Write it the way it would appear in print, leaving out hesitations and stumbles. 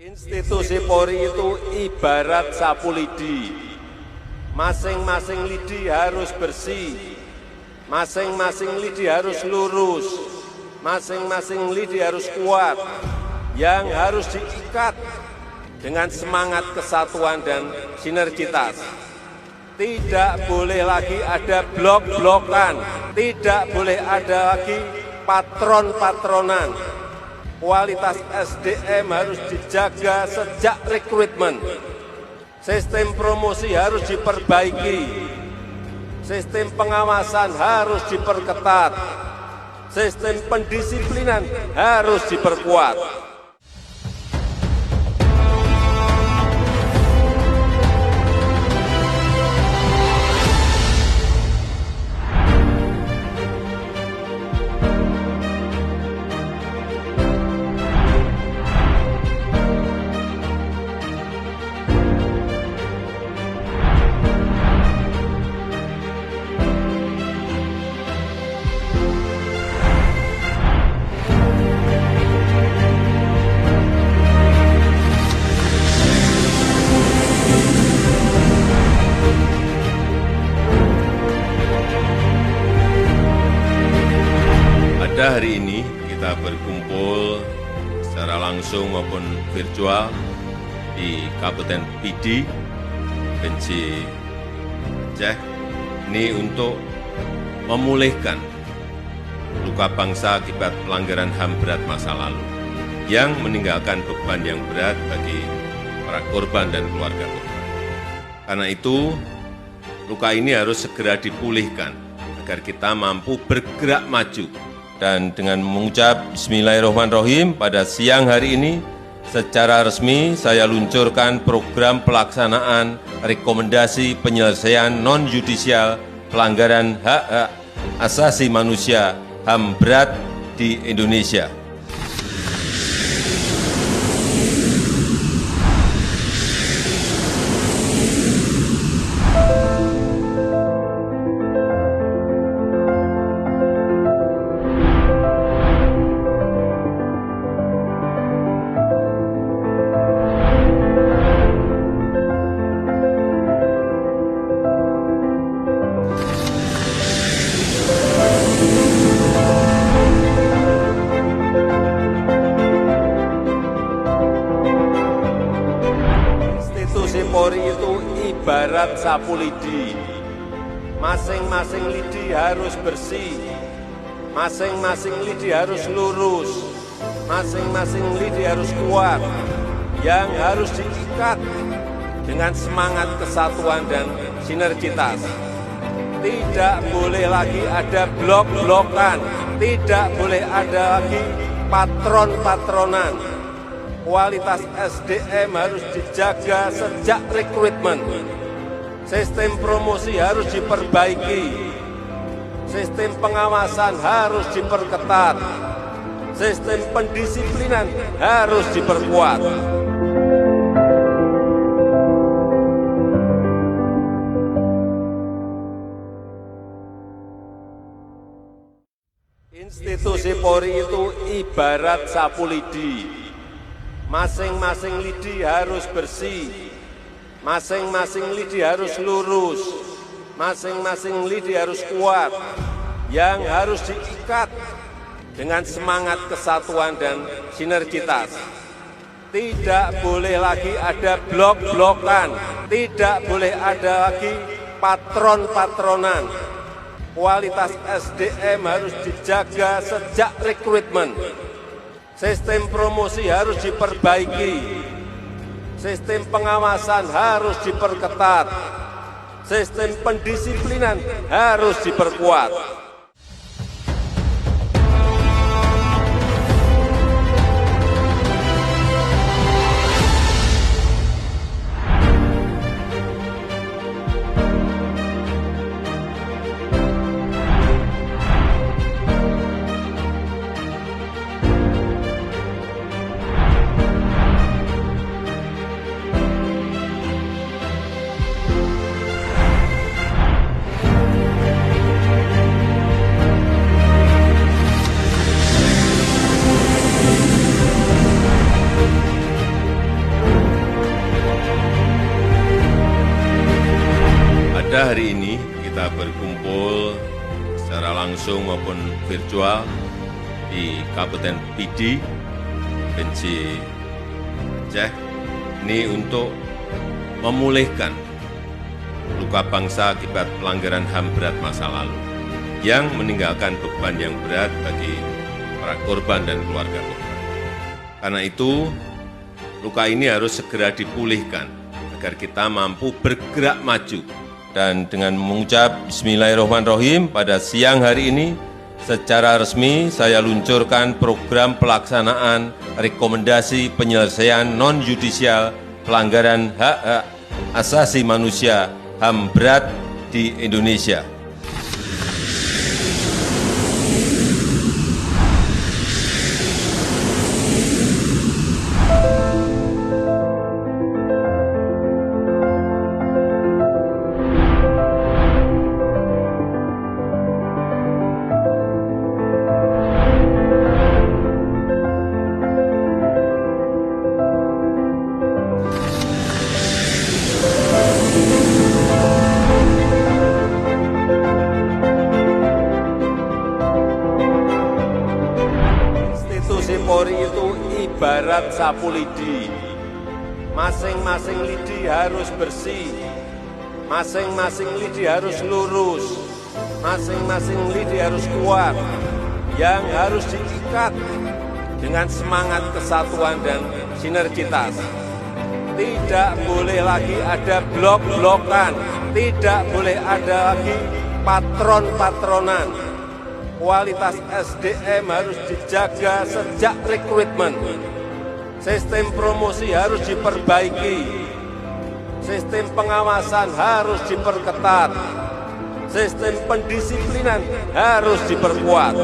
Institusi Polri itu ibarat sapu lidi. Masing-masing lidi harus bersih, masing-masing lidi harus lurus, masing-masing lidi harus kuat, yang harus diikat dengan semangat kesatuan dan sinergitas. Tidak boleh lagi ada blok-blokan, tidak boleh ada lagi patron-patronan. Kualitas SDM harus dijaga sejak rekrutmen. Sistem promosi harus diperbaiki. Sistem pengawasan harus diperketat. Sistem pendisiplinan harus diperkuat. Pada hari ini kita berkumpul secara langsung maupun virtual di Kabupaten Pidi, Provinsi Aceh, ini untuk memulihkan luka bangsa akibat pelanggaran HAM berat masa lalu yang meninggalkan beban yang berat bagi para korban dan keluarga korban. Karena itu, luka ini harus segera dipulihkan agar kita mampu bergerak maju. Dan dengan mengucap Bismillahirrahmanirrahim, pada siang hari ini secara resmi saya luncurkan program pelaksanaan rekomendasi penyelesaian non-yudisial pelanggaran hak asasi manusia HAM berat di Indonesia. Polri itu ibarat sapu lidi. Masing-masing lidi harus bersih, masing-masing lidi harus lurus, masing-masing lidi harus kuat, yang harus diikat dengan semangat kesatuan dan sinergitas. Tidak boleh lagi ada blok-blokan, tidak boleh ada lagi patron-patronan. Kualitas SDM harus dijaga sejak rekrutmen. Sistem promosi harus diperbaiki. Sistem pengawasan harus diperketat. Sistem pendisiplinan harus diperkuat. Institusi Polri itu ibarat sapu lidi. Masing-masing lidi harus bersih, masing-masing lidi harus lurus, masing-masing lidi harus kuat, yang harus diikat dengan semangat kesatuan dan sinergitas. Tidak boleh lagi ada blok-blokan, tidak boleh ada lagi patron-patronan. Kualitas SDM harus dijaga sejak rekrutmen. Sistem promosi harus diperbaiki. Sistem pengawasan harus diperketat. Sistem pendisiplinan harus diperkuat. hari ini kita berkumpul secara langsung maupun virtual di Kabupaten Pidi, Provinsi Aceh, ini untuk memulihkan luka bangsa akibat pelanggaran HAM berat masa lalu yang meninggalkan beban yang berat bagi para korban dan keluarga korban. Karena itu, luka ini harus segera dipulihkan agar kita mampu bergerak maju. Dan dengan mengucap Bismillahirrahmanirrahim, pada siang hari ini secara resmi saya luncurkan program pelaksanaan rekomendasi penyelesaian non-yudisial pelanggaran hak-hak asasi manusia HAM berat di Indonesia. Polri itu ibarat sapu lidi, masing-masing lidi harus bersih, masing-masing lidi harus lurus, masing-masing lidi harus kuat, yang harus diikat dengan semangat kesatuan dan sinergitas. Tidak boleh lagi ada blok-blokan, tidak boleh ada lagi patron-patronan. Kualitas SDM harus dijaga sejak rekrutmen. Sistem promosi harus diperbaiki. Sistem pengawasan harus diperketat. Sistem pendisiplinan harus diperkuat.